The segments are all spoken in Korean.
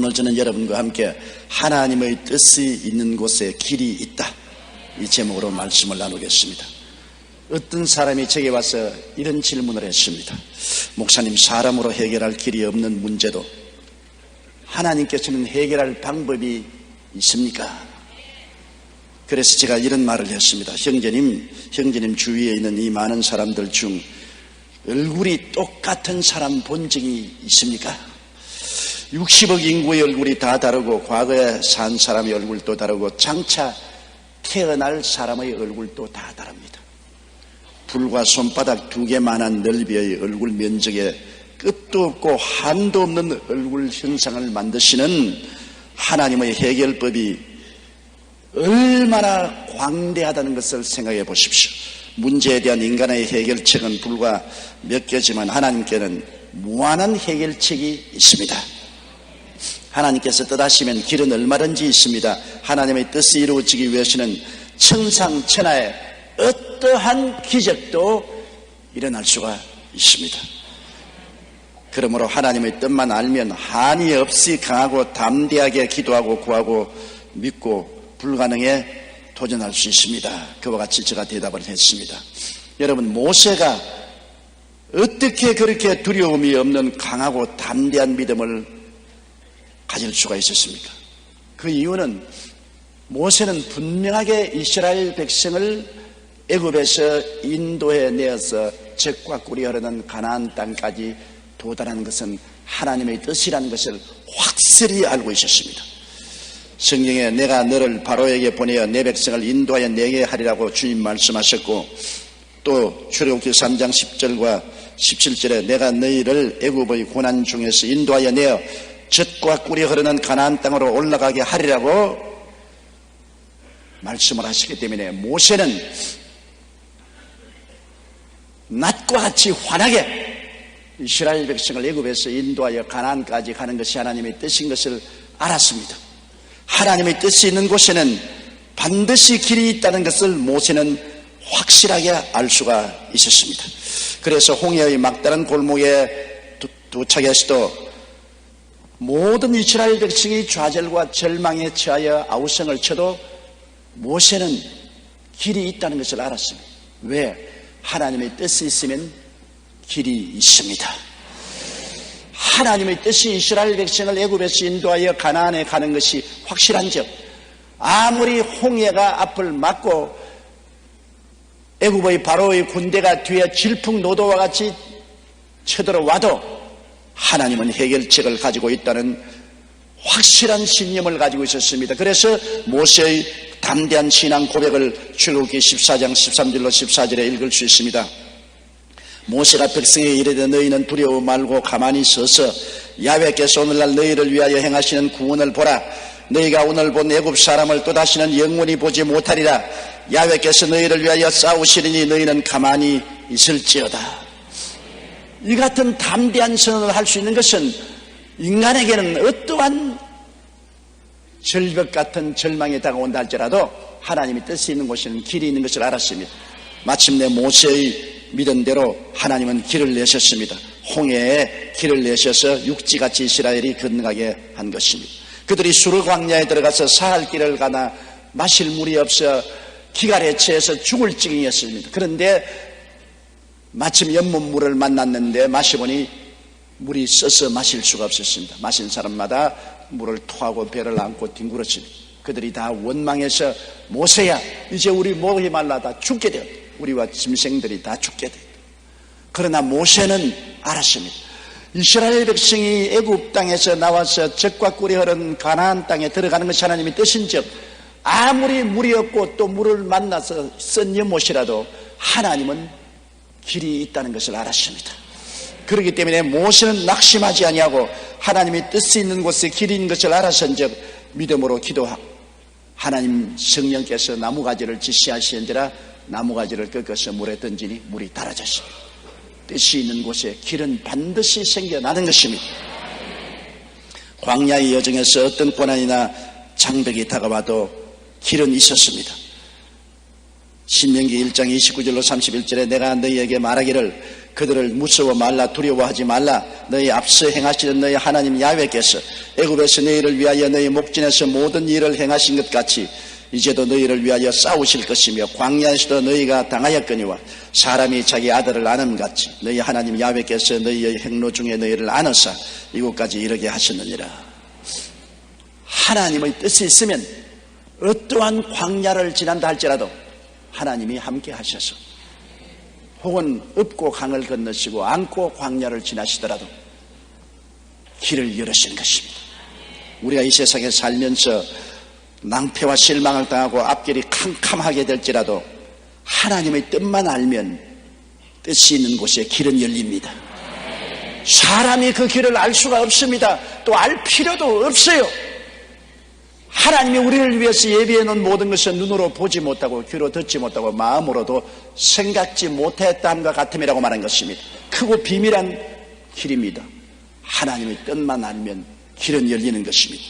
오늘 저는 여러분과 함께 하나님의 뜻이 있는 곳에 길이 있다, 이 제목으로 말씀을 나누겠습니다. 어떤 사람이 제게 와서 이런 질문을 했습니다. 목사님, 사람으로 해결할 길이 없는 문제도 하나님께서는 해결할 방법이 있습니까? 그래서 제가 이런 말을 했습니다. 형제님 주위에 있는 이 많은 사람들 중 얼굴이 똑같은 사람 본 적이 있습니까? 60억 인구의 얼굴이 다 다르고 과거에 산 사람의 얼굴도 다르고 장차 태어날 사람의 얼굴도 다 다릅니다. 불과 손바닥 2개만한 넓이의 얼굴 면적에 끝도 없고 한도 없는 얼굴 형상을 만드시는 하나님의 해결법이 얼마나 광대하다는 것을 생각해 보십시오. 문제에 대한 인간의 해결책은 불과 몇 개지만 하나님께는 무한한 해결책이 있습니다. 하나님께서 뜻하시면 길은 얼마든지 있습니다. 하나님의 뜻이 이루어지기 위해서는 천상천하에 어떠한 기적도 일어날 수가 있습니다. 그러므로 하나님의 뜻만 알면 한이 없이 강하고 담대하게 기도하고 구하고 믿고 불가능에 도전할 수 있습니다. 그와 같이 제가 대답을 했습니다. 여러분, 모세가 어떻게 그렇게 두려움이 없는 강하고 담대한 믿음을 가질 수가 있었습니까? 그 이유는 모세는 분명하게 이스라엘 백성을 애굽에서 인도해 내어서 젖과 꿀이 흐르는 가나안 땅까지 도달하는 것은 하나님의 뜻이라는 것을 확실히 알고 있었습니다. 성경에 내가 너를 바로에게 보내어 내 백성을 인도하여 내게 하리라고 주님 말씀하셨고, 또 출애굽기 3장 10절과 17절에 내가 너희를 애굽의 고난 중에서 인도하여 내어 젖과 꿀이 흐르는 가나안 땅으로 올라가게 하리라고 말씀을 하시기 때문에 모세는 낮과 같이 환하게 이스라엘 백성을 애굽에서 인도하여 가나안까지 가는 것이 하나님의 뜻인 것을 알았습니다. 하나님의 뜻이 있는 곳에는 반드시 길이 있다는 것을 모세는 확실하게 알 수가 있었습니다. 그래서 홍해의 막다른 골목에 도착해서도 모든 이스라엘 백성이 좌절과 절망에 처하여 아우성을 쳐도 모세는 길이 있다는 것을 알았습니다. 왜? 하나님의 뜻이 있으면 길이 있습니다. 하나님의 뜻이 이스라엘 백성을 애굽에서 인도하여 가나안에 가는 것이 확실한즉 아무리 홍해가 앞을 막고 애굽의 바로의 군대가 뒤에 질풍노도와 같이 쳐들어와도 하나님은 해결책을 가지고 있다는 확실한 신념을 가지고 있었습니다. 그래서 모세의 담대한 신앙 고백을 출애굽기 14장 13절로 14절에 읽을 수 있습니다. 모세가 백성에게 이르되 너희는 두려워 말고 가만히 서서 야훼께서 오늘날 너희를 위하여 행하시는 구원을 보라. 너희가 오늘 본 애굽 사람을 또다시는 영원히 보지 못하리라. 야훼께서 너희를 위하여 싸우시리니 너희는 가만히 있을지어다. 이 같은 담대한 선언을 할 수 있는 것은 인간에게는 어떠한 절벽 같은 절망이 다가온다 할지라도 하나님의 뜻이 있는 곳에는 길이 있는 것을 알았습니다. 마침내 모세의 믿음대로 하나님은 길을 내셨습니다. 홍해에 길을 내셔서 육지같이 이스라엘이 건너가게 한 것입니다. 그들이 수르 광야에 들어가서 사할 길을 가나 마실 물이 없어 기갈에 취해서 죽을 징이었습니다. 그런데 마침 연못물을 만났는데 마시보니 물이 써서 마실 수가 없었습니다. 마신 사람마다 물을 토하고 배를 안고 뒹굴었습니다. 그들이 다 원망해서 모세야, 이제 우리 목이 말라 다 죽게 되었다. 우리와 짐승들이 다 죽게 되었다. 그러나 모세는 알았습니다. 이스라엘 백성이 애굽 땅에서 나와서 젖과 꿀이 흐르는 가나안 땅에 들어가는 것이 하나님의 뜻인즉 아무리 물이 없고 또 물을 만나서 쓴 연못이라도 하나님은 길이 있다는 것을 알았습니다. 그렇기 때문에 모세는 낙심하지 아니하고 하나님의 뜻이 있는 곳에 길이 있는 것을 알았은즉 믿음으로 기도하고 하나님 성령께서 나무가지를 지시하시는지라 나무가지를 꺾어서 물에 던지니 물이 달아졌습니다. 뜻이 있는 곳에 길은 반드시 생겨나는 것입니다. 광야의 여정에서 어떤 고난이나 장벽이 다가와도 길은 있었습니다. 신명기 1장 29절로 31절에 내가 너희에게 말하기를 그들을 무서워 말라, 두려워하지 말라. 너희 앞서 행하시는 너희 하나님 야훼께서 애굽에서 너희를 위하여 너희 목전에서 모든 일을 행하신 것 같이 이제도 너희를 위하여 싸우실 것이며 광야에서도 너희가 당하였거니와 사람이 자기 아들을 아는같이 너희 하나님 야훼께서 너희의 행로 중에 너희를 안으사 이곳까지 이르게 하셨느니라. 하나님의 뜻이 있으면 어떠한 광야를 지난다 할지라도 하나님이 함께 하셔서, 혹은 읍고 강을 건너시고 안고 광야를 지나시더라도 길을 열으신 것입니다. 우리가 이 세상에 살면서 낭패와 실망을 당하고 앞길이 캄캄하게 될지라도 하나님의 뜻만 알면 뜻이 있는 곳에 길은 열립니다. 사람이 그 길을 알 수가 없습니다. 또 알 필요도 없어요. 하나님이 우리를 위해서 예비해 놓은 모든 것을 눈으로 보지 못하고 귀로 듣지 못하고 마음으로도 생각지 못했다함과 같음이라고 말한 것입니다. 크고 비밀한 길입니다. 하나님의 뜻만 알면 길은 열리는 것입니다.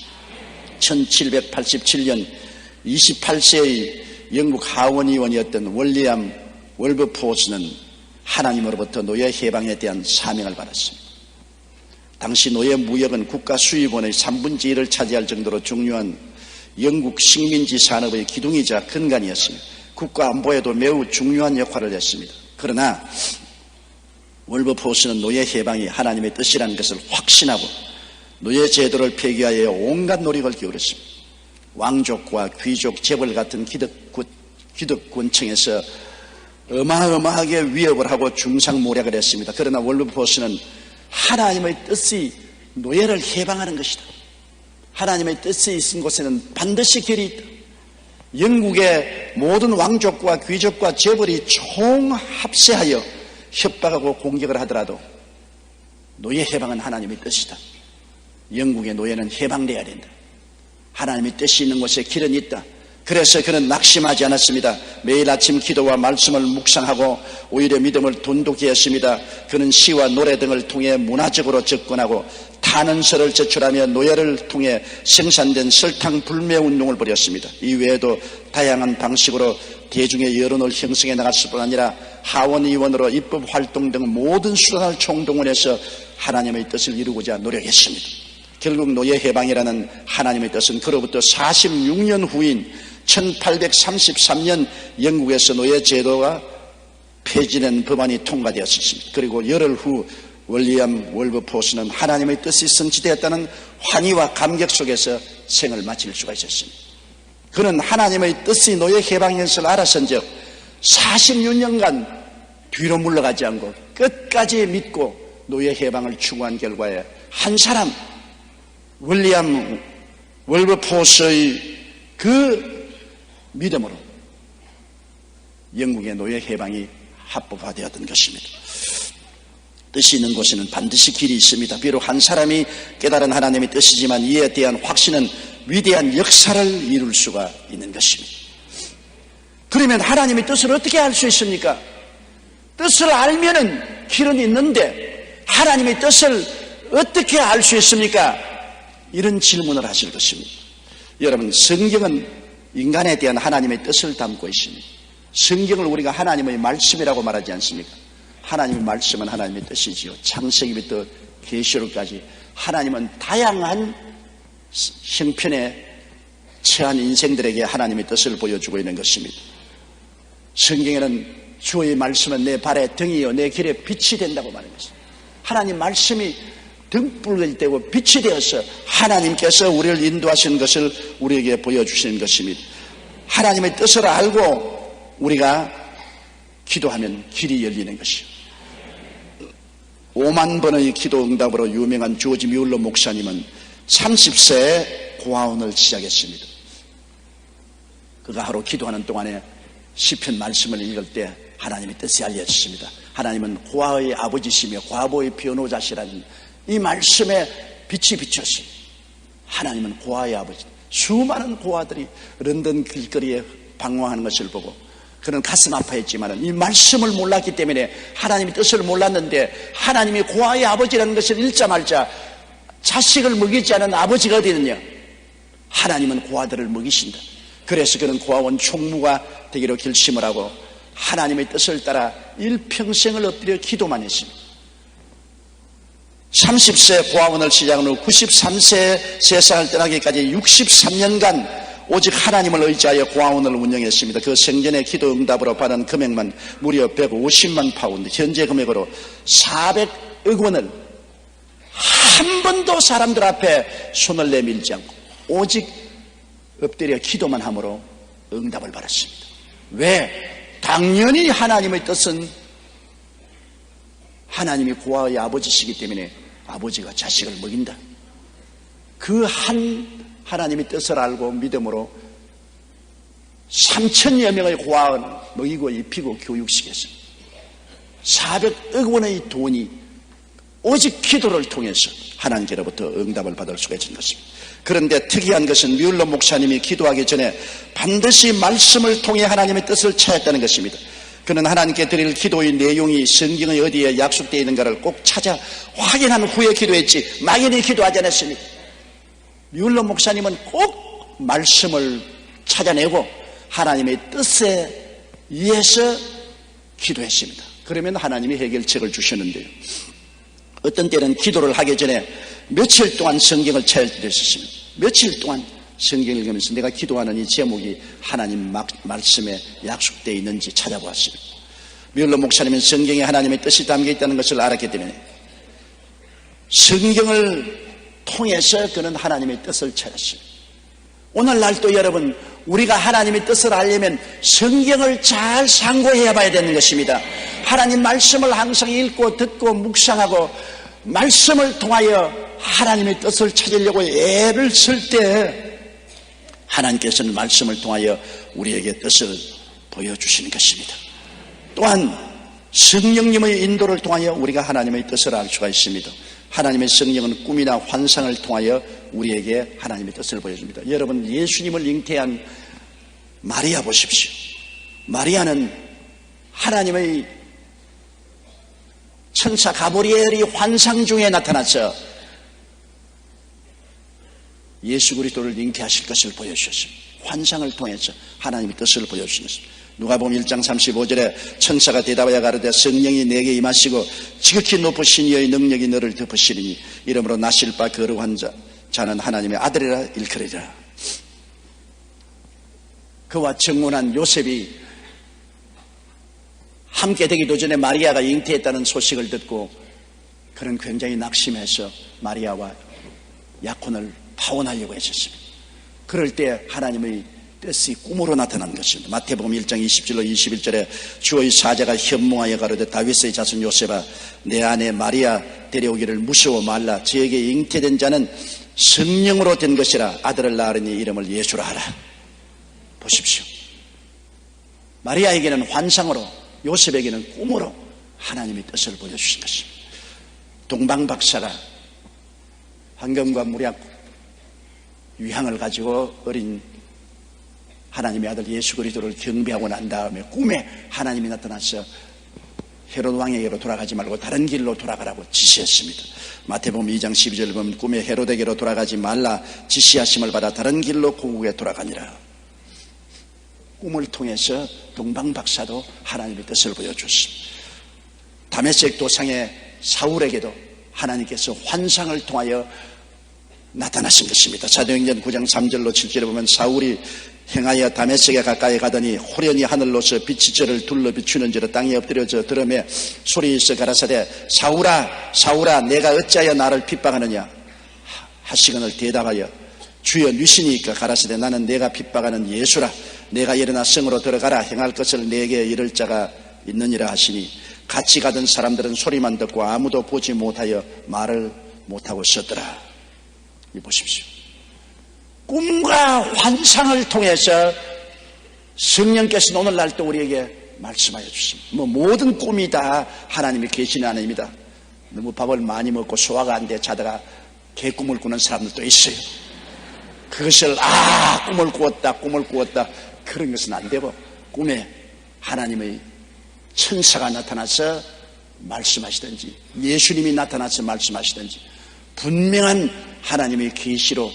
1787년 28세의 영국 하원의원이었던 월리엄 월버포스는 하나님으로부터 노예 해방에 대한 사명을 받았습니다. 당시 노예 무역은 국가 수입원의 3분의 1을 차지할 정도로 중요한 영국 식민지 산업의 기둥이자 근간이었으며 국가 안보에도 매우 중요한 역할을 했습니다. 그러나 월버포스는 노예 해방이 하나님의 뜻이라는 것을 확신하고 노예 제도를 폐기하여 온갖 노력을 기울였습니다. 왕족과 귀족, 재벌 같은 기득권층에서 어마어마하게 위협을 하고 중상모략을 했습니다. 그러나 월버포스는 하나님의 뜻이 노예를 해방하는 것이다. 하나님의 뜻이 있은 곳에는 반드시 길이 있다. 영국의 모든 왕족과 귀족과 재벌이 총합세하여 협박하고 공격을 하더라도 노예 해방은 하나님의 뜻이다. 영국의 노예는 해방돼야 된다. 하나님의 뜻이 있는 곳에 길은 있다. 그래서 그는 낙심하지 않았습니다. 매일 아침 기도와 말씀을 묵상하고 오히려 믿음을 돈독히 했습니다. 그는 시와 노래 등을 통해 문화적으로 접근하고 탄원서를 제출하며 노예를 통해 생산된 설탕 불매 운동을 벌였습니다. 이외에도 다양한 방식으로 대중의 여론을 형성해 나갔을 뿐 아니라 하원의원으로 입법 활동 등 모든 수단을 총동원해서 하나님의 뜻을 이루고자 노력했습니다. 결국 노예 해방이라는 하나님의 뜻은 그로부터 46년 후인 1833년 영국에서 노예 제도가 폐지된 법안이 통과되었습니다. 그리고 열흘 후 월리엄 월버포스는 하나님의 뜻이 성취되었다는 환희와 감격 속에서 생을 마칠 수가 있었습니다. 그는 하나님의 뜻이 노예 해방인 것을 알았은즉 46년간 뒤로 물러가지 않고 끝까지 믿고 노예 해방을 추구한 결과에 한 사람, 월리엄 월버포스의 그 믿음으로 영국의 노예 해방이 합법화되었던 것입니다. 뜻이 있는 곳에는 반드시 길이 있습니다. 비록 한 사람이 깨달은 하나님의 뜻이지만 이에 대한 확신은 위대한 역사를 이룰 수가 있는 것입니다. 그러면 하나님의 뜻을 어떻게 알 수 있습니까? 뜻을 알면은 길은 있는데 하나님의 뜻을 어떻게 알 수 있습니까? 이런 질문을 하실 것입니다. 여러분, 성경은 인간에 대한 하나님의 뜻을 담고 있습니다. 성경을 우리가 하나님의 말씀이라고 말하지 않습니까? 하나님의 말씀은 하나님의 뜻이지요. 창세기부터 계시록까지 하나님은 다양한 형편에 처한 인생들에게 하나님의 뜻을 보여주고 있는 것입니다. 성경에는 주의 말씀은 내 발의 등이요 내 길에 빛이 된다고 말하는 것입니다. 하나님 말씀이 등불이 되고 빛이 되어서 하나님께서 우리를 인도하시는 것을 우리에게 보여주시는 것입니다. 하나님의 뜻을 알고 우리가 기도하면 길이 열리는 것이요. 5만 번의 기도 응답으로 유명한 조지 뮬러 목사님은 30세에 고아원을 시작했습니다. 그가 하루 기도하는 동안에 시편 말씀을 읽을 때 하나님의 뜻이 알려졌습니다. 하나님은 고아의 아버지시며 과부의 변호자시라는 이 말씀에 빛이 비쳤습니다. 하나님은 고아의 아버지. 수많은 고아들이 런던 길거리에 방황하는 것을 보고 그는 가슴 아파했지만 이 말씀을 몰랐기 때문에 하나님의 뜻을 몰랐는데 하나님이 고아의 아버지라는 것을 읽자 말자 자식을 먹이지 않은 아버지가 어디 있느냐? 하나님은 고아들을 먹이신다. 그래서 그는 고아원 총무가 되기로 결심을 하고 하나님의 뜻을 따라 일평생을 엎드려 기도만 했습니다. 30세 고아원을 시작한 후 93세 세상을 떠나기까지 63년간 오직 하나님을 의지하여 고아원을 운영했습니다. 그 생전의 기도 응답으로 받은 금액만 무려 150만 파운드, 현재 금액으로 400억 원을 한 번도 사람들 앞에 손을 내밀지 않고 오직 엎드려 기도만 함으로 응답을 받았습니다. 왜? 당연히 하나님의 뜻은 하나님이 고아의 아버지시기 때문에 아버지가 자식을 먹인다. 그 한 하나님의 뜻을 알고 믿음으로 3천여 명의 고아를 먹이고 입히고 교육시켰습니다. 400억 원의 돈이 오직 기도를 통해서 하나님께로부터 응답을 받을 수가 있는 것입니다. 그런데 특이한 것은 뮬러 목사님이 기도하기 전에 반드시 말씀을 통해 하나님의 뜻을 찾았다는 것입니다. 그는 하나님께 드릴 기도의 내용이 성경의 어디에 약속되어 있는가를 꼭 찾아 확인한 후에 기도했지 막연히 기도하지 않았습니다. 뮬러 목사님은 꼭 말씀을 찾아내고 하나님의 뜻에 의해서 기도했습니다. 그러면 하나님이 해결책을 주셨는데요. 어떤 때는 기도를 하기 전에 며칠 동안 성경을 찾을 때도 있었습니다. 며칠 동안 성경을 읽으면서 내가 기도하는 이 제목이 하나님 말씀에 약속되어 있는지 찾아보았습니다. 뮬러 목사님은 성경에 하나님의 뜻이 담겨 있다는 것을 알았기 때문에 성경을 통해서 그는 하나님의 뜻을 찾았습니다. 오늘날도 여러분, 우리가 하나님의 뜻을 알려면 성경을 잘 상고해야 봐야 되는 것입니다. 하나님 말씀을 항상 읽고 듣고 묵상하고 말씀을 통하여 하나님의 뜻을 찾으려고 애를 쓸 때 하나님께서는 말씀을 통하여 우리에게 뜻을 보여주시는 것입니다. 또한 성령님의 인도를 통하여 우리가 하나님의 뜻을 알 수가 있습니다. 하나님의 성령은 꿈이나 환상을 통하여 우리에게 하나님의 뜻을 보여줍니다. 여러분, 예수님을 잉태한 마리아 보십시오. 마리아는 하나님의 천사 가브리엘이 환상 중에 나타나서 예수 그리스도를 잉태하실 것을 보여주셨습니다. 환상을 통해서 하나님의 뜻을 보여주셨습니다. 누가복음 1장 35절에 천사가 대답하여 가로되 성령이 내게 임하시고 지극히 높으신 이의 능력이 너를 덮으시리니 이러므로 나실 바 거룩한 자는 하나님의 아들이라 일컬으리라. 그와 정혼한 요셉이 함께 되기도 전에 마리아가 잉태했다는 소식을 듣고 그는 굉장히 낙심해서 마리아와 약혼을 파혼하려고 했었습니다. 그럴 때 하나님의 뜻이 꿈으로 나타난 것입니다. 마태복음 1장 20절로 21절에 주의 사자가 현몽하여 가로되 다윗의 자손 요셉아 내 아내 마리아 데려오기를 무서워 말라. 저에게 잉태된 자는 성령으로 된 것이라. 아들을 낳으리니 이름을 예수라 하라. 보십시오. 마리아에게는 환상으로, 요셉에게는 꿈으로 하나님의 뜻을 보여주신 것입니다. 동방박사가 황금과 무략 유향을 가지고 어린 하나님의 아들 예수 그리스도를 경배하고 난 다음에 꿈에 하나님이 나타나서 헤롯 왕에게로 돌아가지 말고 다른 길로 돌아가라고 지시했습니다. 마태복음 2장 12절을 보면 꿈에 헤롯에게로 돌아가지 말라 지시하심을 받아 다른 길로 고국에 돌아가니라. 꿈을 통해서 동방박사도 하나님의 뜻을 보여줬습니다. 다메섹 도상의 사울에게도 하나님께서 환상을 통하여 나타나신 것입니다. 사도행전 9장 3절로 7절에 보면 사울이 행하여 다메섹에 가까이 가더니 호련히 하늘로서 빛이 저를 둘러 비추는지로 땅에 엎드려져 들음에 소리 있어 가라사대 사울아 사울아 내가 어찌하여 나를 핍박하느냐 하시거늘 대답하여 주여 누시니까 가라사대 나는 내가 핍박하는 예수라. 내가 일어나 성으로 들어가라. 행할 것을 내게 이를 자가 있느니라 하시니 같이 가던 사람들은 소리만 듣고 아무도 보지 못하여 말을 못하고 썼더라. 이 보십시오. 꿈과 환상을 통해서 성령께서는 오늘날도 우리에게 말씀하여 주십니다. 모든 꿈이 다 하나님이 계시는 하나님입니다. 너무 밥을 많이 먹고 소화가 안 돼 자다가 개꿈을 꾸는 사람들도 있어요. 그것을 꿈을 꾸었다 그런 것은 안 되고 꿈에 하나님의 천사가 나타나서 말씀하시든지 예수님이 나타나서 말씀하시든지 분명한 하나님의 계시로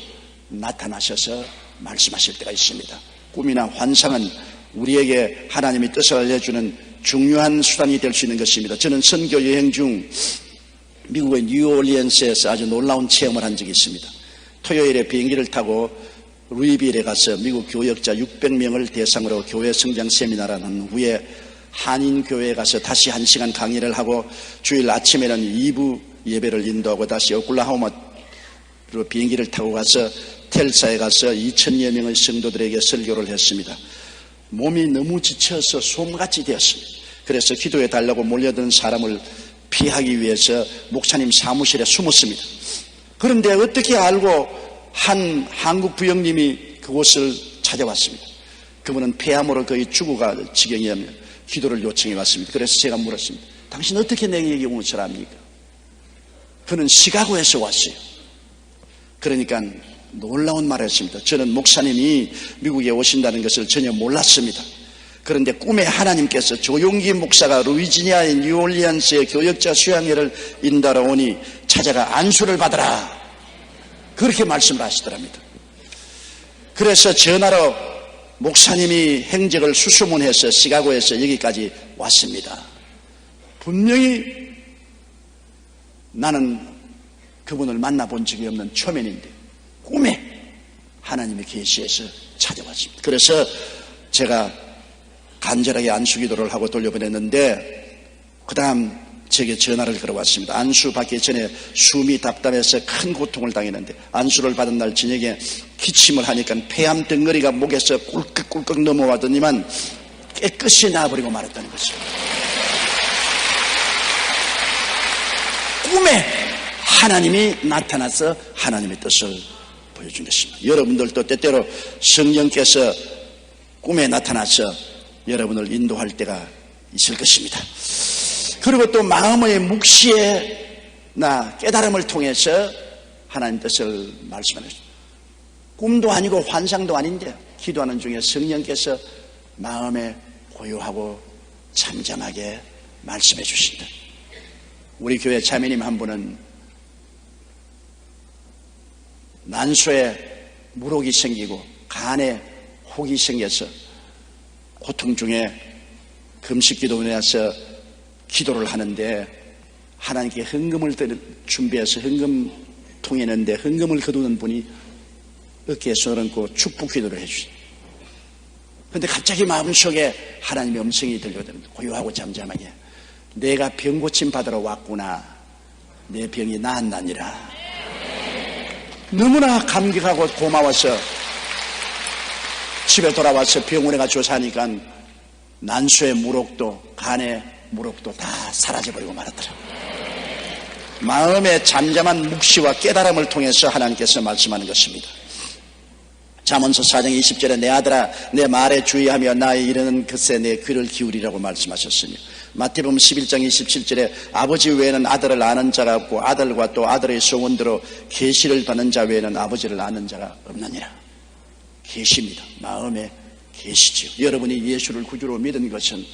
나타나셔서 말씀하실 때가 있습니다. 꿈이나 환상은 우리에게 하나님의 뜻을 알려주는 중요한 수단이 될 수 있는 것입니다. 저는 선교 여행 중 미국의 뉴올리언스에서 아주 놀라운 체험을 한 적이 있습니다. 토요일에 비행기를 타고 루이빌에 가서 미국 교역자 600명을 대상으로 교회 성장 세미나를 한 후에 한인교회에 가서 다시 1시간 강의를 하고 주일 아침에는 2부 예배를 인도하고 다시 오클라호마로 비행기를 타고 가서 텔사에 가서 2,000여 명의 성도들에게 설교를 했습니다. 몸이 너무 지쳐서 솜같이 되었습니다. 그래서 기도해 달라고 몰려든 사람을 피하기 위해서 목사님 사무실에 숨었습니다. 그런데 어떻게 알고 한 한국 부형님이 그곳을 찾아왔습니다. 그분은 폐암으로 거의 죽어갈 지경이었며 기도를 요청해 왔습니다. 그래서 제가 물었습니다. 당신 어떻게 내게 온 사람입니까? 그는 시카고에서 왔어요. 그러니까 놀라운 말을 했습니다. 저는 목사님이 미국에 오신다는 것을 전혀 몰랐습니다. 그런데 꿈에 하나님께서 조용기 목사가 루이지니아의 뉴올리언스의 교역자 수양회를 인도하러 오니 찾아가 안수를 받으라, 그렇게 말씀을 하시더랍니다. 그래서 전화로 목사님이 행적을 수소문해서 시카고에서 여기까지 왔습니다. 분명히 나는 그분을 만나본 적이 없는 초면인데 꿈에 하나님의 계시에서 찾아왔습니다. 그래서 제가 간절하게 안수기도를 하고 돌려보냈는데 그 다음 제게 전화를 걸어왔습니다. 안수 받기 전에 숨이 답답해서 큰 고통을 당했는데 안수를 받은 날 저녁에 기침을 하니까 폐암 덩어리가 목에서 꿀꺽꿀꺽 넘어가더니만 깨끗이 나아버리고 말았다는 것입니다. 꿈에 하나님이 나타나서 하나님의 뜻을 보여준 것입니다. 여러분들도 때때로 성령께서 꿈에 나타나서 여러분을 인도할 때가 있을 것입니다. 그리고 또 마음의 묵시에나 깨달음을 통해서 하나님 뜻을 말씀하는 것입니다. 꿈도 아니고 환상도 아닌데 기도하는 중에 성령께서 마음에 고요하고 잠잠하게 말씀해 주신다. 우리 교회 자매님 한 분은 난소에 물혹이 생기고 간에 혹이 생겨서 고통 중에 금식기도에 와서 기도를 하는데 하나님께 헌금을 준비해서 헌금통에 넣는데 헌금을 거두는 분이 어깨에 손을 얹고 축복 기도를 해주시죠. 그런데 갑자기 마음속에 하나님의 음성이 들려오는데 고요하고 잠잠하게 내가 병 고침 받으러 왔구나, 내 병이 나았나니라. 너무나 감격하고 고마워서 집에 돌아와서 병원에 가 조사하니까 난소의 물혹도 간의 물혹도 다 사라져버리고 말았더라. 마음의 잠잠한 묵시와 깨달음을 통해서 하나님께서 말씀하는 것입니다. 잠언서 4장 20절에 내 아들아 내 말에 주의하며 나의 이르는 것에 내 귀를 기울이라고 말씀하셨으며 마태복음 11장 27절에 아버지 외에는 아들을 아는 자가 없고 아들과 또 아들의 소원대로 계시를 받는 자 외에는 아버지를 아는 자가 없느니라. 계시입니다. 마음의 계시지요. 여러분이 예수를 구주로 믿은 것은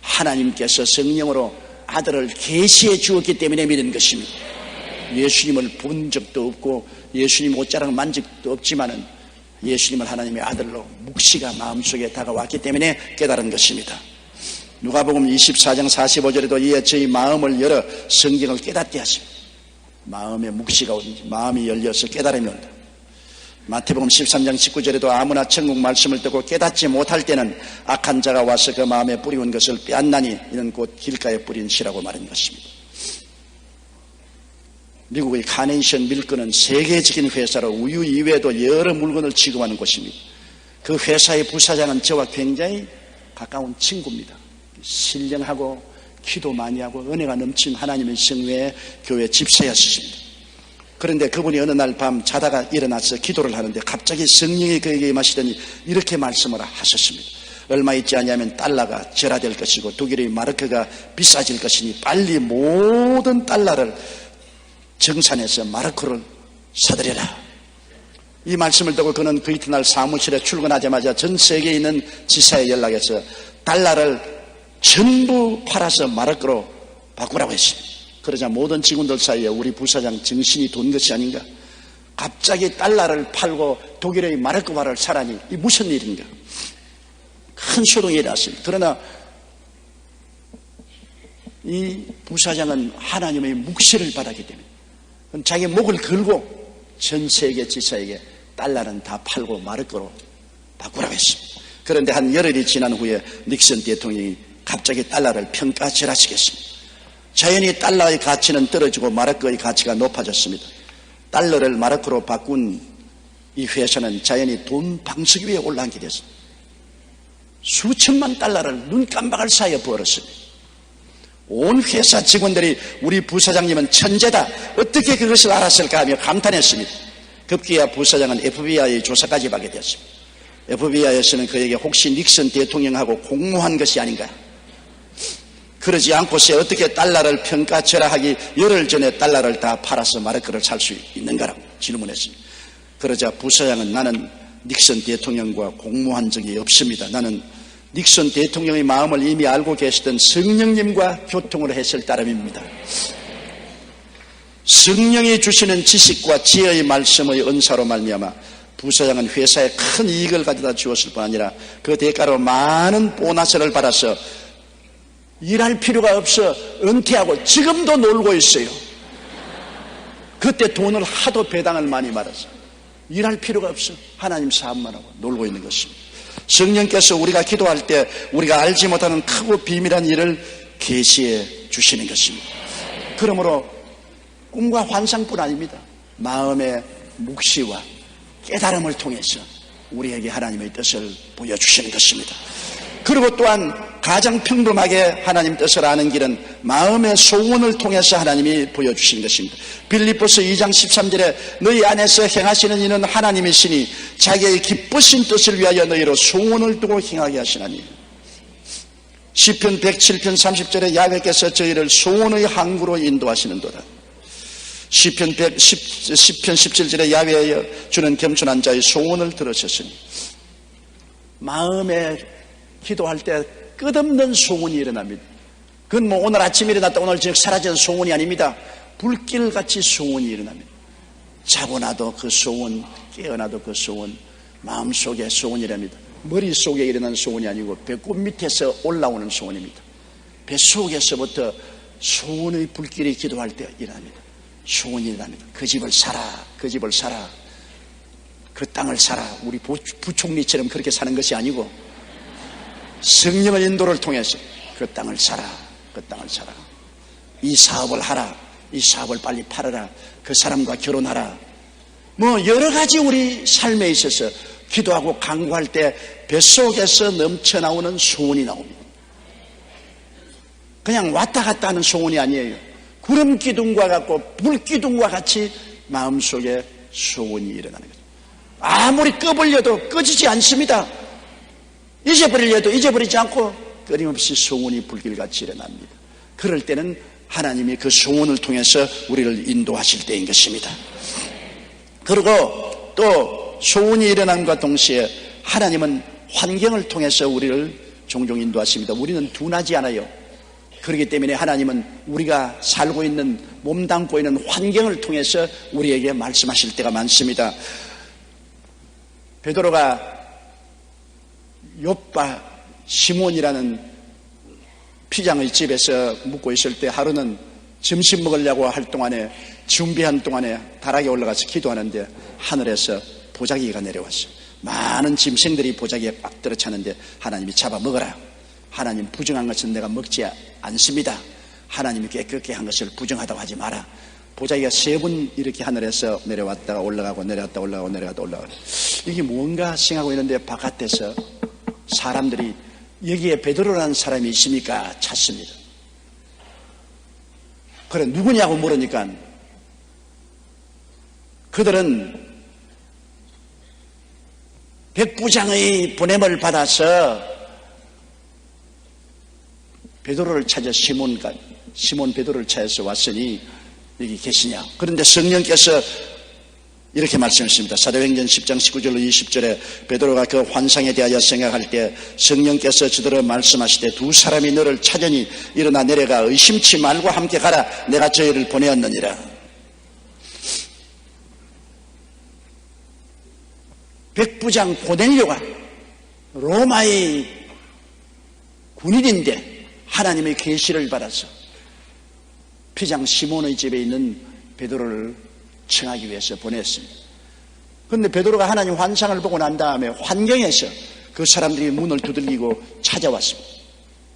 하나님께서 성령으로 아들을 계시해 주었기 때문에 믿은 것입니다. 예수님을 본 적도 없고 예수님 옷자락 만진 적도 없지만은 예수님을 하나님의 아들로 묵시가 마음속에 다가왔기 때문에 깨달은 것입니다. 누가복음 24장 45절에도 이에 저희 마음을 열어 성경을 깨닫게 하십니다. 마음에 묵시가 오든지 마음이 열려서 깨달음이 온다. 마태복음 13장 19절에도 아무나 천국 말씀을 듣고 깨닫지 못할 때는 악한 자가 와서 그 마음에 뿌리온 것을 빼앗나니 이는 곧 길가에 뿌린 씨라고 말한 것입니다. 미국의 카네이션 밀크는 세계적인 회사로 우유 이외에도 여러 물건을 취급하는 곳입니다. 그 회사의 부사장은 저와 굉장히 가까운 친구입니다. 신령하고 기도 많이 하고 은혜가 넘친 하나님의 성회의 교회 집사였습니다. 그런데 그분이 어느 날 밤 자다가 일어나서 기도를 하는데 갑자기 성령이 그에게 임하시더니 이렇게 말씀을 하셨습니다. 얼마 있지 않으면 달러가 절하될 것이고 독일의 마르크가 비싸질 것이니 빨리 모든 달러를 정산해서 마르크를 사들여라. 이 말씀을 듣고 그는 그 이튿날 사무실에 출근하자마자 전 세계에 있는 지사에 연락해서 달러를 전부 팔아서 마르크로 바꾸라고 했습니다. 그러자 모든 직원들 사이에 우리 부사장 정신이 돈 것이 아닌가, 갑자기 달러를 팔고 독일의 마르크화를 사라니 이 무슨 일인가. 큰 소동이 일어났습니다. 그러나 이 부사장은 하나님의 묵시를 받았기 때문에 자기 목을 걸고 전 세계 지사에게 달러는 다 팔고 마르코로 바꾸라고 했습니다. 그런데 한 열흘이 지난 후에 닉슨 대통령이 갑자기 달러를 평가절하시겠습니다. 자연히 달러의 가치는 떨어지고 마르코의 가치가 높아졌습니다. 달러를 마르코로 바꾼 이 회사는 자연히 돈 방석 위에 올라앉게 됐습니다. 수천만 달러를 눈 깜박할 사이에 벌었습니다. 온 회사 직원들이 우리 부사장님은 천재다, 어떻게 그것을 알았을까 하며 감탄했습니다. 급기야 부사장은 FBI 조사까지 받게 되었습니다. FBI에서는 그에게 혹시 닉슨 대통령하고 공모한 것이 아닌가, 그러지 않고서 어떻게 달러를 평가절하하기 열흘 전에 달러를 다 팔아서 마르코를 살 수 있는가라고 질문했습니다. 그러자 부사장은 나는 닉슨 대통령과 공모한 적이 없습니다. 나는 닉슨 대통령의 마음을 이미 알고 계시던 성령님과 교통을 했을 따름입니다. 성령이 주시는 지식과 지혜의 말씀의 은사로 말미암아 부사장은 회사에 큰 이익을 가져다 주었을 뿐 아니라 그 대가로 많은 보너스를 받아서 일할 필요가 없어 은퇴하고 지금도 놀고 있어요. 그때 돈을 하도 배당을 많이 받아서 일할 필요가 없어 하나님 사업만 하고 놀고 있는 것입니다. 성령께서 우리가 기도할 때 우리가 알지 못하는 크고 비밀한 일을 계시해 주시는 것입니다. 그러므로 꿈과 환상뿐 아닙니다. 마음의 묵시와 깨달음을 통해서 우리에게 하나님의 뜻을 보여주시는 것입니다. 그리고 또한 가장 평범하게 하나님 뜻을 아는 길은 마음의 소원을 통해서 하나님이 보여주시는 것입니다. 빌립보서 2장 13절에 너희 안에서 행하시는 이는 하나님이시니 자기의 기쁘신 뜻을 위하여 너희로 소원을 두고 행하게 하시나니. 시편 107편 30절에 야훼께서 저희를 소원의 항구로 인도하시는도다. 시편 17절에 야훼여 주는 겸손한 자의 소원을 들으셨으니. 마음에 기도할 때 끝없는 소원이 일어납니다. 그건 뭐 오늘 아침에 일어났다 오늘 저녁 사라지는 소원이 아닙니다. 불길같이 소원이 일어납니다. 자고 나도 그 소원, 깨어나도 그 소원, 마음속에 소원이랍니다. 머릿속에 일어난 소원이 아니고 배꼽 밑에서 올라오는 소원입니다. 뱃속에서부터 소원의 불길이 기도할 때 일어납니다. 소원이 일어납니다. 그 집을 사라, 그 집을 사라, 그 땅을 사라. 우리 부총리처럼 그렇게 사는 것이 아니고 성령의 인도를 통해서 그 땅을 사라, 그 땅을 사라. 이 사업을 하라, 이 사업을 빨리 팔아라, 그 사람과 결혼하라. 뭐 여러 가지 우리 삶에 있어서 기도하고 간구할 때 뱃속에서 넘쳐나오는 소원이 나옵니다. 그냥 왔다 갔다 하는 소원이 아니에요. 구름 기둥과 같고 불 기둥과 같이 마음속에 소원이 일어나는 거죠. 아무리 꺼버려도 꺼지지 않습니다. 잊어버리려도 잊어버리지 않고 끊임없이 소원이 불길같이 일어납니다. 그럴 때는 하나님이 그 소원을 통해서 우리를 인도하실 때인 것입니다. 그리고 또 소원이 일어남과 동시에 하나님은 환경을 통해서 우리를 종종 인도하십니다. 우리는 둔하지 않아요. 그렇기 때문에 하나님은 우리가 살고 있는, 몸담고 있는 환경을 통해서 우리에게 말씀하실 때가 많습니다. 베드로가 욥바 시몬이라는 피장의 집에서 묵고 있을 때 하루는 점심 먹으려고 할 동안에, 준비한 동안에 다락에 올라가서 기도하는데 하늘에서 보자기가 내려왔어요. 많은 짐승들이 보자기에 꽉 들어차는데 하나님이 잡아 먹어라. 하나님 부정한 것은 내가 먹지 않습니다. 하나님이 깨끗게 한 것을 부정하다고 하지 마라. 보자기가 3번 이렇게 하늘에서 내려왔다가 올라가고 내려왔다 올라가고 내려갔다 올라가고, 이게 뭔가 생각하고 있는데 바깥에서 사람들이 여기에 베드로라는 사람이 있습니까? 찾습니다. 그래 누구냐고 물으니까 그들은 백부장의 보냄을 받아서 베드로를 찾아 시몬 베드로를 찾아서 왔으니 여기 계시냐. 그런데 성령께서 이렇게 말씀했습니다. 사도행전 10장 19절로 20절에 베드로가 그 환상에 대하여 생각할 때 성령께서 저들을 말씀하시되 두 사람이 너를 찾으니 일어나 내려가 의심치 말고 함께 가라. 내가 저희를 보내었느니라. 백부장 고넬료가 로마의 군인인데 하나님의 계시를 받아서 피장 시몬의 집에 있는 베드로를 청하기 위해서 보냈습니다. 그런데 베드로가 하나님 환상을 보고 난 다음에 환경에서 그 사람들이 문을 두들기고 찾아왔습니다.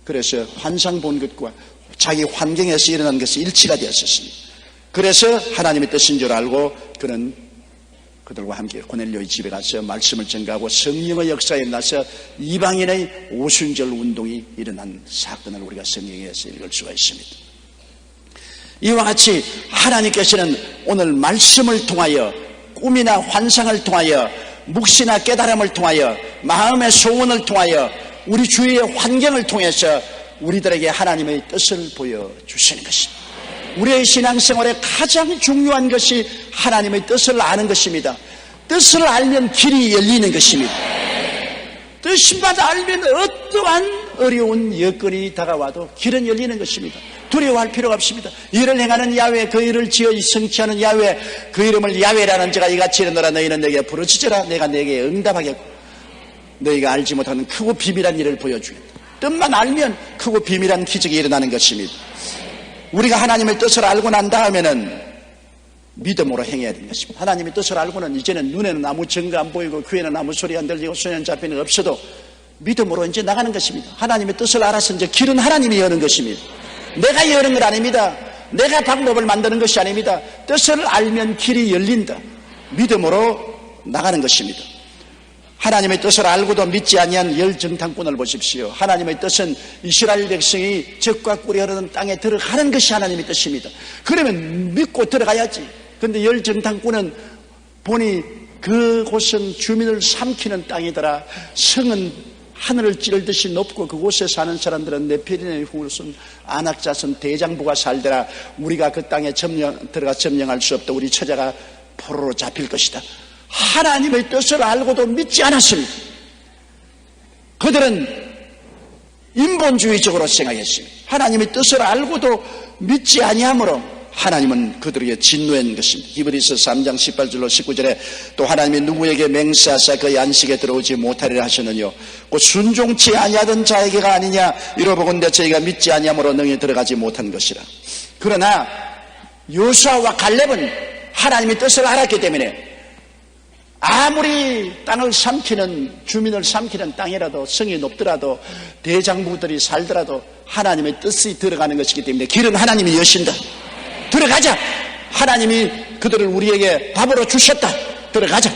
그래서 환상 본 것과 자기 환경에서 일어난 것이 일치가 되었습니다. 그래서 하나님의 뜻인 줄 알고 그는 그들과 함께 고넬료의 집에 가서 말씀을 전가하고 성령의 역사에 나서 이방인의 오순절 운동이 일어난 사건을 우리가 성경에서 읽을 수가 있습니다. 이와 같이 하나님께서는 오늘 말씀을 통하여 꿈이나 환상을 통하여 묵시나 깨달음을 통하여 마음의 소원을 통하여 우리 주위의 환경을 통해서 우리들에게 하나님의 뜻을 보여주시는 것입니다. 우리의 신앙생활에 가장 중요한 것이 하나님의 뜻을 아는 것입니다. 뜻을 알면 길이 열리는 것입니다. 뜻만 알면 어떠한 어려운 여건이 다가와도 길은 열리는 것입니다. 두려워할 필요가 없습니다. 이를 행하는 야훼, 그 일을 지어 성취하는 야훼, 그 이름을 야훼라는 자가 이같이 이르노라. 너희는 내게 부르짖으라. 내가 내게 응답하겠고 너희가 알지 못하는 크고 비밀한 일을 보여주겠다. 뜻만 알면 크고 비밀한 기적이 일어나는 것입니다. 우리가 하나님의 뜻을 알고 난 다음에는 믿음으로 행해야 되는 것입니다. 하나님의 뜻을 알고는 이제는 눈에는 아무 증거 안 보이고 귀에는 아무 소리 안 들리고 손에는 잡히는 거 없어도 믿음으로 이제 나가는 것입니다. 하나님의 뜻을 알아서 이제 길은 하나님이 여는 것입니다. 내가 여는 건 아닙니다. 내가 방법을 만드는 것이 아닙니다. 뜻을 알면 길이 열린다. 믿음으로 나가는 것입니다. 하나님의 뜻을 알고도 믿지 아니한 열정탐꾼을 보십시오. 하나님의 뜻은 이스라엘 백성이 젖과 꿀이 흐르는 땅에 들어가는 것이 하나님의 뜻입니다. 그러면 믿고 들어가야지. 그런데 열정탐꾼은 보니 그곳은 주민을 삼키는 땅이더라. 성은 하늘을 찌르듯이 높고 그곳에 사는 사람들은 네피림의 후손, 안악자손, 대장부가 살더라. 우리가 그 땅에 들어가 점령할 수 없다. 우리 처자가 포로로 잡힐 것이다. 하나님의 뜻을 알고도 믿지 않았습니다. 그들은 인본주의적으로 생각했습니다. 하나님의 뜻을 알고도 믿지 아니하므로 하나님은 그들에게 진노한 것입니다. 히브리서 3장 18절로 19절에 또 하나님이 누구에게 맹세하사 그의 안식에 들어오지 못하리라 하셨느뇨 곧 순종치 아니하던 자에게가 아니냐 이러보건대 저희가 믿지 아니하므로 능히 들어가지 못한 것이라. 그러나 요수아와 갈렙은 하나님의 뜻을 알았기 때문에 아무리 땅을 삼키는 주민을 삼키는 땅이라도 성이 높더라도 대장부들이 살더라도 하나님의 뜻이 들어가는 것이기 때문에 길은 하나님이 여신다. 들어가자. 하나님이 그들을 우리에게 밥으로 주셨다. 들어가자.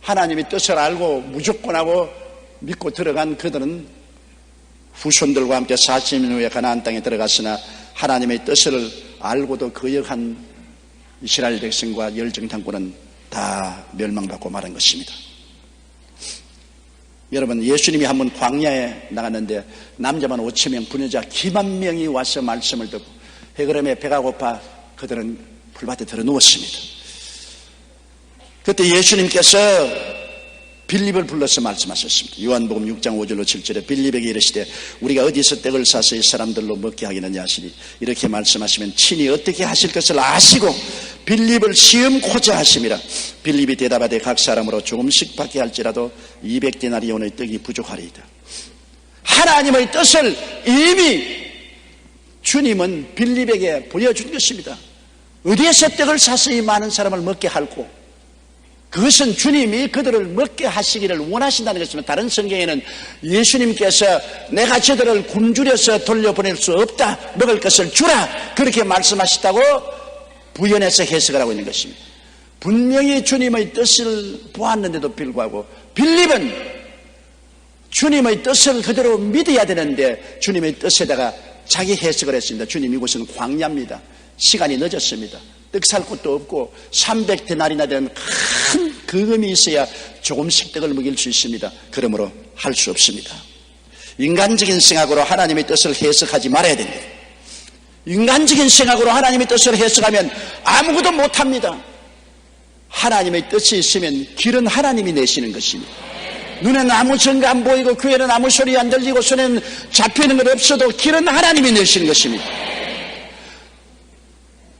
하나님의 뜻을 알고 무조건 하고 믿고 들어간 그들은 후손들과 함께 40년 후에 가나안 땅에 들어갔으나 하나님의 뜻을 알고도 거역한 이스라엘 백성과 열정탐꾼은 다 멸망받고 말한 것입니다. 여러분, 예수님이 한번 광야에 나갔는데 남자만 5,000명, 부녀자 기만 명이 와서 말씀을 듣고 해그름에 배가 고파 그들은 풀밭에 들어 누웠습니다. 그때 예수님께서 빌립을 불러서 말씀하셨습니다. 요한복음 6장 5절로 7절에 빌립에게 이르시되 우리가 어디서 떡을 사서 이 사람들로 먹게 하겠느냐 하시니 이렇게 말씀하시면 친히 어떻게 하실 것을 아시고 빌립을 시험코자 하심이라. 빌립이 대답하되 각 사람으로 조금씩 받게 할지라도 200데나리온의 떡이 부족하리이다. 하나님의 뜻을 이미 주님은 빌립에게 보여준 것입니다. 어디에서 떡을 사서 이 많은 사람을 먹게 할고 그것은 주님이 그들을 먹게 하시기를 원하신다는 것입니다. 다른 성경에는 예수님께서 내가 저들을 굶주려서 돌려보낼 수 없다. 먹을 것을 주라. 그렇게 말씀하셨다고 부연해서 해석을 하고 있는 것입니다. 분명히 주님의 뜻을 보았는데도 불구하고 빌립은 주님의 뜻을 그대로 믿어야 되는데 주님의 뜻에다가 자기 해석을 했습니다. 주님 이곳은 광야입니다. 시간이 늦었습니다. 떡 살 곳도 없고 300데나리나 되는 큰 거금이 있어야 조금씩 떡을 먹일 수 있습니다. 그러므로 할 수 없습니다. 인간적인 생각으로 하나님의 뜻을 해석하지 말아야 됩니다. 인간적인 생각으로 하나님의 뜻을 해석하면 아무것도 못합니다. 하나님의 뜻이 있으면 길은 하나님이 내시는 것입니다. 눈에는 아무 증거 안 보이고 귀에는 아무 소리 안 들리고 손에는 잡히는 것 없어도 길은 하나님이 내시는 것입니다.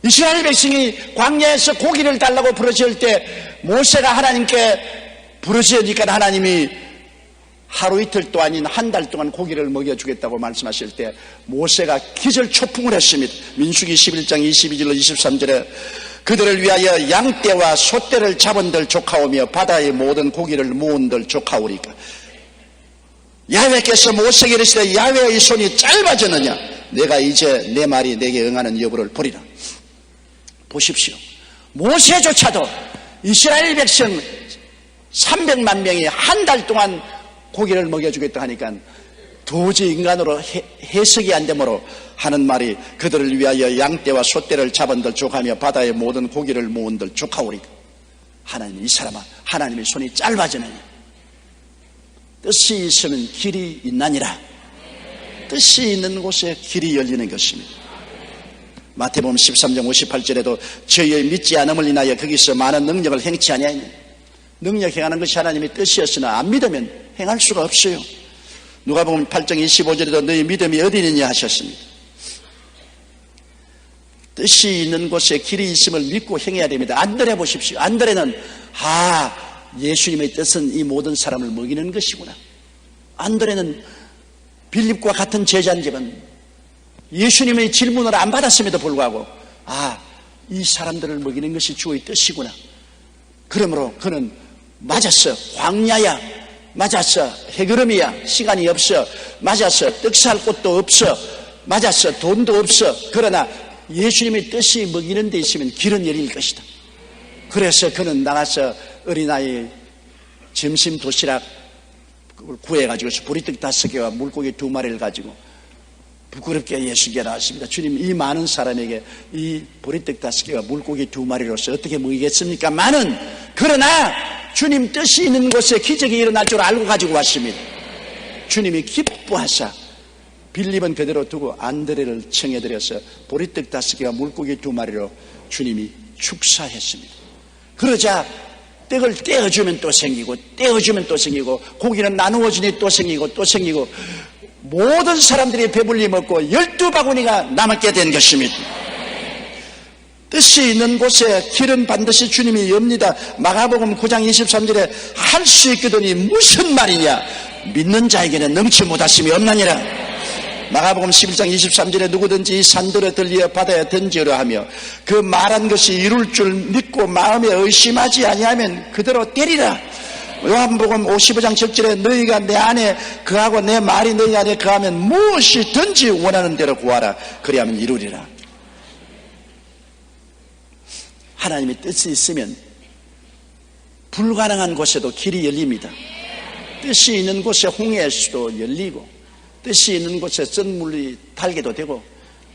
이스라엘 백성이 광야에서 고기를 달라고 부르짖을 때 모세가 하나님께 부르짖으니까 하나님이 하루 이틀도 아닌 한 달 동안 고기를 먹여주겠다고 말씀하실 때 모세가 기절초풍을 했습니다. 민수기 11장 22절로 23절에 그들을 위하여 양떼와 소떼를 잡은들 조카오며 바다의 모든 고기를 모은들 조카오리까. 야훼께서 모세에게 이르시되 야훼의 손이 짧아졌느냐? 내가 이제 내 말이 내게 응하는 여부를 보리라. 보십시오. 모세조차도 이스라엘 백성 300만 명이 한 달 동안 고기를 먹여주겠다 하니까 도저히 인간으로 해석이 안 되므로 하는 말이 그들을 위하여 양떼와 소떼를 잡은들 족하며 바다의 모든 고기를 모은들 족하오리까. 하나님, 이 사람아, 하나님의 손이 짧아지느냐? 뜻이 있으면 길이 있나니라. 뜻이 있는 곳에 길이 열리는 것입니다. 마태복음 13장 58절에도 저희의 믿지 않음을 인하여 거기서 많은 능력을 행치 아니하니, 능력 행하는 것이 하나님의 뜻이었으나 안 믿으면 행할 수가 없어요. 누가복음 8장 25절에도 너희 믿음이 어디 있느냐 하셨습니다. 뜻이 있는 곳에 길이 있음을 믿고 행해야 됩니다. 안드레 보십시오. 안드레는 예수님의 뜻은 이 모든 사람을 먹이는 것이구나. 안드레는 빌립과 같은 제자인지만 예수님의 질문을 안 받았음에도 불구하고 이 사람들을 먹이는 것이 주의 뜻이구나. 그러므로 그는 맞았어. 광야야. 맞았어. 해그름이야. 시간이 없어. 맞았어. 떡 살 곳도 없어. 맞았어. 돈도 없어. 그러나 예수님의 뜻이 먹이는 데 있으면 길은 열릴 것이다. 그래서 그는 나가서 어린아이 점심 도시락 구해가지고 보리떡 5개와 물고기 2마리를 가지고 부끄럽게 예수께 나왔습니다. 주님, 이 많은 사람에게 이 보리떡 5개와 물고기 2마리로서 어떻게 먹이겠습니까? 그러나 주님 뜻이 있는 곳에 기적이 일어날 줄 알고 가지고 왔습니다. 주님이 기뻐하사 빌립은 그대로 두고 안드레를 청해드려서 보리떡 5개와 물고기 2마리로 주님이 축사했습니다. 그러자 떡을 떼어주면 또 생기고 떼어주면 또 생기고 고기는 나누어지니 또 생기고 또 생기고 모든 사람들이 배불리 먹고 12바구니가 남게 된 것입니다. 뜻이 있는 곳에 길은 반드시 주님이 엽니다. 마가복음 9장 23절에 할 수 있거든이 무슨 말이냐? 믿는 자에게는 넘치 못하심이 없나니라. 마가복음 11장 23절에 누구든지 이 산들에 들리어 바다에 던지려 하며 그 말한 것이 이룰 줄 믿고 마음에 의심하지 아니하면 그대로 때리라. 요한복음 55장 7절에 너희가 내 안에 거하고 내 말이 너희 안에 거하면 무엇이든지 원하는 대로 구하라. 그리하면 이루리라. 하나님의 뜻이 있으면 불가능한 곳에도 길이 열립니다. 뜻이 있는 곳에 홍해의 수도 열리고 뜻이 있는 곳에 쩐물이 달게도 되고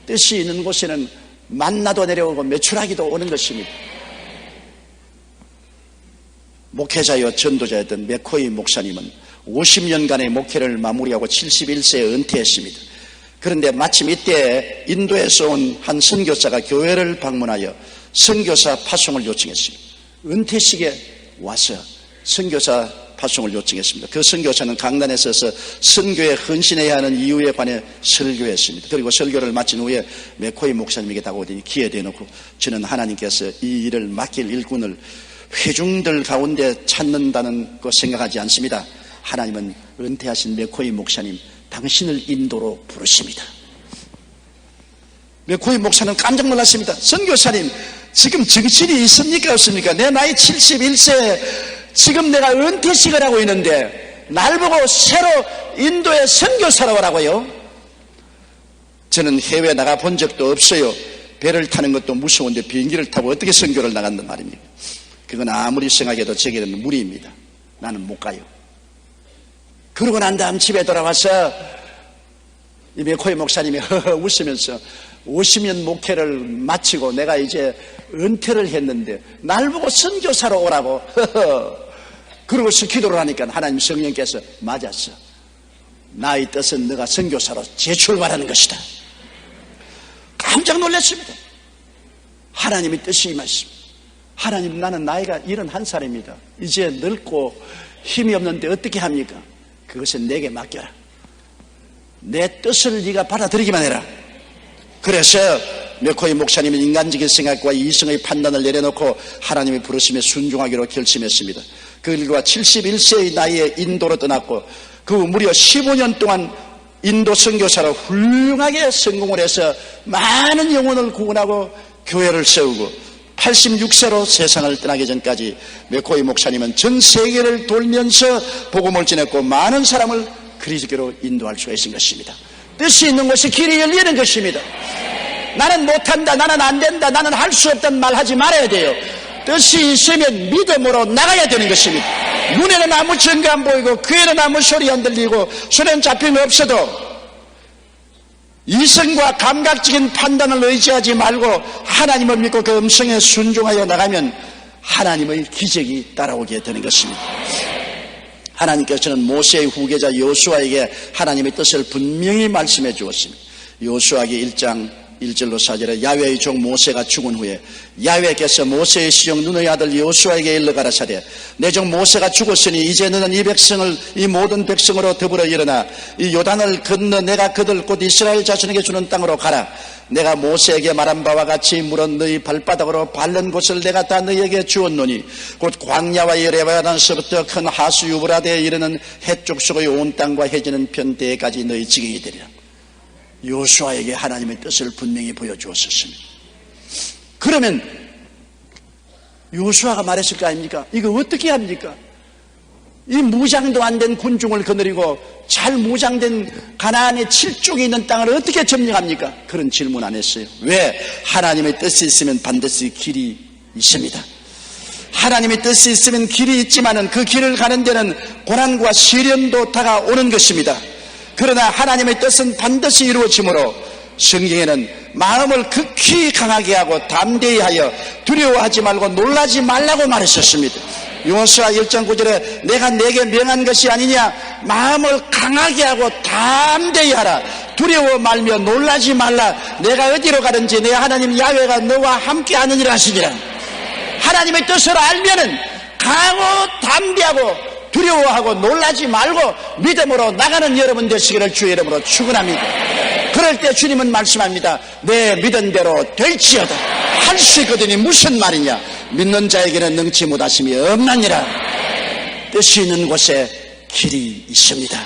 뜻이 있는 곳에는 만나도 내려오고 메추라기도 오는 것입니다. 목회자여 전도자였던 맥코이 목사님은 50년간의 목회를 마무리하고 71세에 은퇴했습니다. 그런데 마침 이때 인도에서 온 한 선교사가 교회를 방문하여 선교사 파송을 요청했습니다. 은퇴식에 와서 선교사 파송을 요청했습니다. 그 선교사는 강단에 서서 선교에 헌신해야 하는 이유에 관해 설교했습니다. 그리고 설교를 마친 후에 맥코이 목사님에게 다가오더니 귀에 대놓고 저는 하나님께서 이 일을 맡길 일꾼을 회중들 가운데 찾는다는 거 생각하지 않습니다. 하나님은 은퇴하신 맥코이 목사님 당신을 인도로 부르십니다. 맥코이 목사는 깜짝 놀랐습니다. 선교사님, 지금 정신이 있습니까 없습니까? 내 나이 71세 지금 내가 은퇴식을 하고 있는데 날 보고 새로 인도에 선교사라고 하라고요? 저는 해외 나가 본 적도 없어요. 배를 타는 것도 무서운데 비행기를 타고 어떻게 선교를 나간단 말입니까? 그건 아무리 생각해도 제게는 무리입니다. 나는 못 가요. 그러고 난 다음 집에 돌아와서 이 맥코이 목사님이 웃으면서 50년 목회를 마치고 내가 이제 은퇴를 했는데 날 보고 선교사로 오라고 그러고서 기도를 하니까 하나님 성령께서 맞았어. 나의 뜻은 너가 선교사로 재출발하는 것이다. 깜짝 놀랐습니다. 하나님의 뜻이 임하십니다. 하나님, 나는 나이가 71살입니다. 이제 늙고 힘이 없는데 어떻게 합니까? 그것은 내게 맡겨라. 내 뜻을 네가 받아들이기만 해라. 그래서 맥코이 목사님은 인간적인 생각과 이성의 판단을 내려놓고 하나님의 부르심에 순종하기로 결심했습니다. 그 일과 71세의 나이에 인도로 떠났고 그 무려 15년 동안 인도 선교사로 훌륭하게 성공을 해서 많은 영혼을 구원하고 교회를 세우고 86세로 세상을 떠나기 전까지 맥코이 목사님은 전 세계를 돌면서 복음을 전했고 많은 사람을 그리스도로 인도할 수가 있는 것입니다. 뜻이 있는 곳에 길이 열리는 것입니다. 나는 못한다, 나는 안 된다, 나는 할 수 없다는 말 하지 말아야 돼요. 뜻이 있으면 믿음으로 나가야 되는 것입니다. 눈에는 아무 증거 안 보이고 귀에는 아무 소리 안 들리고 손에는 잡힘이 없어도 이성과 감각적인 판단을 의지하지 말고 하나님을 믿고 그 음성에 순종하여 나가면 하나님의 기적이 따라오게 되는 것입니다. 하나님께서는 모세의 후계자 여호수아에게 하나님의 뜻을 분명히 말씀해 주었습니다. 여호수아기 1장 1절로 4절에 야훼의 종 모세가 죽은 후에 야훼께서 모세의 시종 눈의 아들 여호수아에게 일러 가라사대 내 종 모세가 죽었으니 이제 너는 이 백성을 이 모든 백성으로 더불어 일어나 이 요단을 건너 내가 그들 곧 이스라엘 자손에게 주는 땅으로 가라. 내가 모세에게 말한 바와 같이 물은 너희 발바닥으로 밟는 곳을 내가 다 너희에게 주었노니 곧 광야와 레바논서부터 큰 하수 유브라데에 이르는 해쪽 속의 온 땅과 해지는 편대까지 너희 지경이 되리라. 여호수아에게 하나님의 뜻을 분명히 보여주었습니다. 그러면 여호수아가 말했을 거 아닙니까? 이거 어떻게 합니까? 이 무장도 안 된 군중을 거느리고 잘 무장된 가나안의 7쪽에 있는 땅을 어떻게 점령합니까? 그런 질문 안 했어요. 왜? 하나님의 뜻이 있으면 반드시 길이 있습니다. 하나님의 뜻이 있으면 길이 있지만은 그 길을 가는 데는 고난과 시련도 다가오는 것입니다. 그러나 하나님의 뜻은 반드시 이루어지므로 성경에는 마음을 극히 강하게 하고 담대히 하여 두려워하지 말고 놀라지 말라고 말했었습니다. 여호수아 1장 9절에 내가 내게 명한 것이 아니냐 마음을 강하게 하고 담대히 하라. 두려워 말며 놀라지 말라. 내가 어디로 가든지 내 하나님 야훼가 너와 함께 하느니라 하시니라. 하나님의 뜻을 알면은 강하고 담대하고 두려워하고 놀라지 말고 믿음으로 나가는 여러분 되시기를 주의 이름으로 축원합니다. 그럴 때 주님은 말씀합니다. 내 믿은 대로 될지어다. 할 수 있거든요. 무슨 말이냐? 믿는 자에게는 능치 못하심이 없나니라. 뜻이 있는 곳에 길이 있습니다.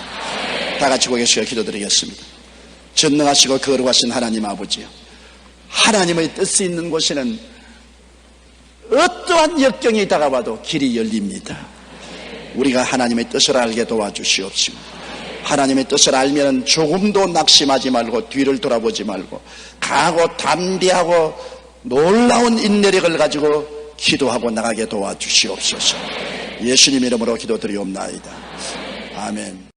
다 같이 고개 숙여 기도드리겠습니다. 전능하시고 거룩하신 하나님 아버지요, 하나님의 뜻이 있는 곳에는 어떠한 역경이 다가와도 길이 열립니다. 우리가 하나님의 뜻을 알게 도와주시옵시고 하나님의 뜻을 알면 조금도 낙심하지 말고 뒤를 돌아보지 말고 강하고 담대하고 놀라운 인내력을 가지고 기도하고 나가게 도와주시옵소서. 예수님 이름으로 기도드리옵나이다. 아멘.